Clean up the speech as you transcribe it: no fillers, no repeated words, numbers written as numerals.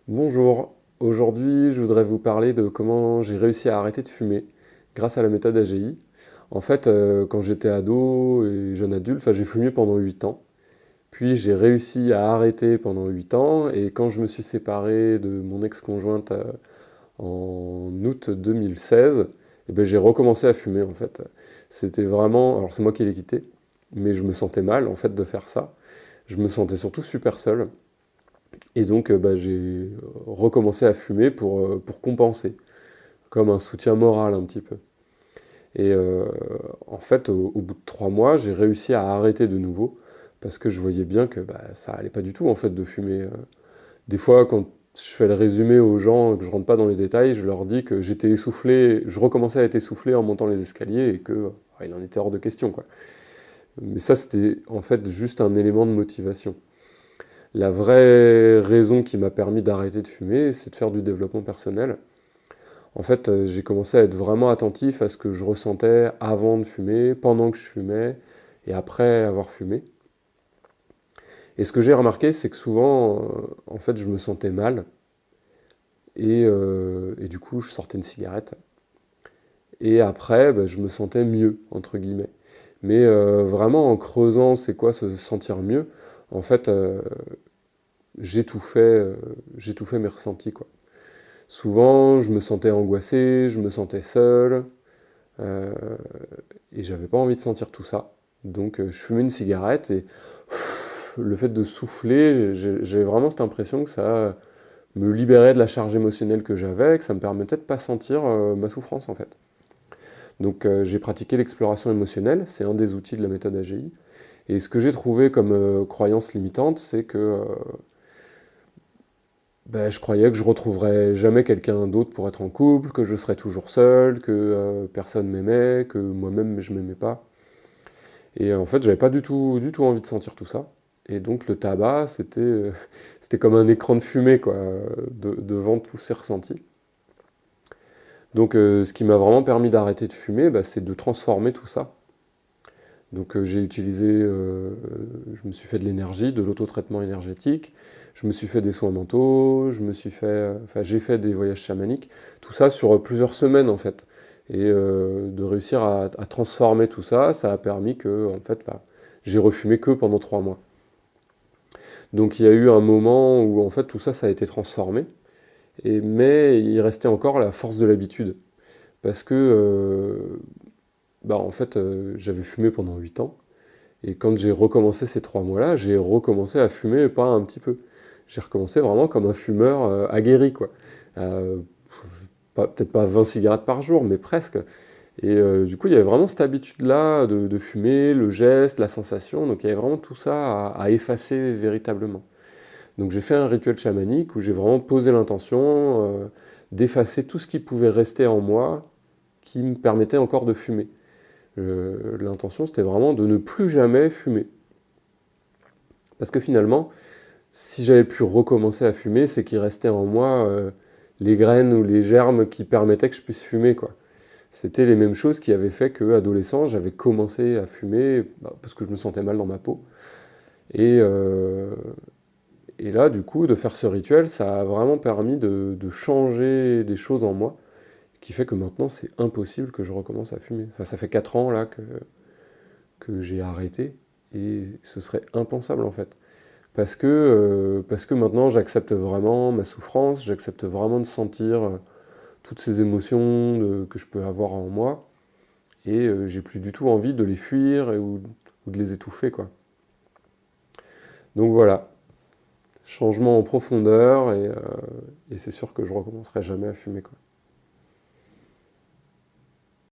Bonjour, aujourd'hui je voudrais vous parler de comment j'ai réussi à arrêter de fumer grâce à la méthode AGI. En fait, quand j'étais ado et jeune adulte, enfin, j'ai fumé pendant 8 ans, puis j'ai réussi à arrêter pendant 8 ans, et quand je me suis séparé de mon ex-conjointe en août 2016, eh ben, j'ai recommencé à fumer en fait. C'était vraiment, alors c'est moi qui l'ai quitté, mais je me sentais mal en fait de faire ça. Je me sentais surtout super seul. Et donc, bah, j'ai recommencé à fumer pour compenser, comme un soutien moral un petit peu. Et en fait, au bout de 3 mois, j'ai réussi à arrêter de nouveau, parce que je voyais bien que bah, ça allait pas du tout en fait de fumer. Des fois, quand je fais le résumé aux gens, que je rentre pas dans les détails, je leur dis que j'étais essoufflé, je recommençais à être essoufflé en montant les escaliers et que il en était hors de question, quoi. Mais ça, c'était en fait juste un élément de motivation. La vraie raison qui m'a permis d'arrêter de fumer, c'est de faire du développement personnel. En fait, j'ai commencé à être vraiment attentif à ce que je ressentais avant de fumer, pendant que je fumais et après avoir fumé. Et ce que j'ai remarqué, c'est que souvent, en fait, je me sentais mal et du coup, je sortais une cigarette. Et après, bah, je me sentais mieux, entre guillemets. Mais vraiment, en creusant, c'est quoi se sentir mieux? En fait, j'ai tout fait mes ressentis, quoi. Souvent, je me sentais angoissé, je me sentais seul, euh, et j'avais pas envie de sentir tout ça. Donc, je fumais une cigarette et le fait de souffler, j'ai vraiment cette impression que ça me libérait de la charge émotionnelle que j'avais, que ça me permettait de pas sentir ma souffrance en fait. Donc, j'ai pratiqué l'exploration émotionnelle, c'est un des outils de la méthode AGI. Et ce que j'ai trouvé comme croyance limitante, c'est que ben, je croyais que je retrouverais jamais quelqu'un d'autre pour être en couple, que je serais toujours seul, que personne m'aimait, que moi-même je m'aimais pas. Et en fait, j'avais pas du tout envie de sentir tout ça. Et donc le tabac, c'était comme un écran de fumée, quoi, devant tous ces ressentis. Donc ce qui m'a vraiment permis d'arrêter de fumer, bah, c'est de transformer tout ça. Donc j'ai utilisé, je me suis fait de l'énergie, de l'autotraitement énergétique, je me suis fait des soins mentaux, enfin j'ai fait des voyages chamaniques, tout ça sur plusieurs semaines en fait. Et de réussir à transformer tout ça, ça a permis que en fait, bah, j'ai refumé que pendant 3 mois. Donc il y a eu un moment où en fait tout ça, ça a été transformé, mais il restait encore la force de l'habitude. Parce que bah, en fait, j'avais fumé pendant 8 ans. Et quand j'ai recommencé ces 3 mois-là, j'ai recommencé à fumer pas un petit peu. J'ai recommencé vraiment comme un fumeur aguerri, quoi. Euh, Peut-être pas 20 cigarettes par jour, mais presque. Et du coup, il y avait vraiment cette habitude-là de fumer, le geste, la sensation. Donc il y avait vraiment tout ça à effacer véritablement. Donc j'ai fait un rituel chamanique où j'ai vraiment posé l'intention d'effacer tout ce qui pouvait rester en moi qui me permettait encore de fumer. L'intention, c'était vraiment de ne plus jamais fumer. Parce que finalement, si j'avais pu recommencer à fumer, c'est qu'il restait en moi les graines ou les germes qui permettaient que je puisse fumer, quoi. C'était les mêmes choses qui avaient fait que, adolescent, j'avais commencé à fumer bah, parce que je me sentais mal dans ma peau. Et, euh, et là, du coup, de faire ce rituel, ça a vraiment permis de changer des choses en moi, qui fait que maintenant, c'est impossible que je recommence à fumer. Enfin, ça fait 4 ans là que j'ai arrêté, et ce serait impensable en fait. Parce que maintenant j'accepte vraiment ma souffrance, j'accepte vraiment de sentir toutes ces émotions que je peux avoir en moi, et j'ai plus du tout envie de les fuir ou de les étouffer, quoi. Donc voilà, changement en profondeur, et c'est sûr que je recommencerai jamais à fumer, quoi.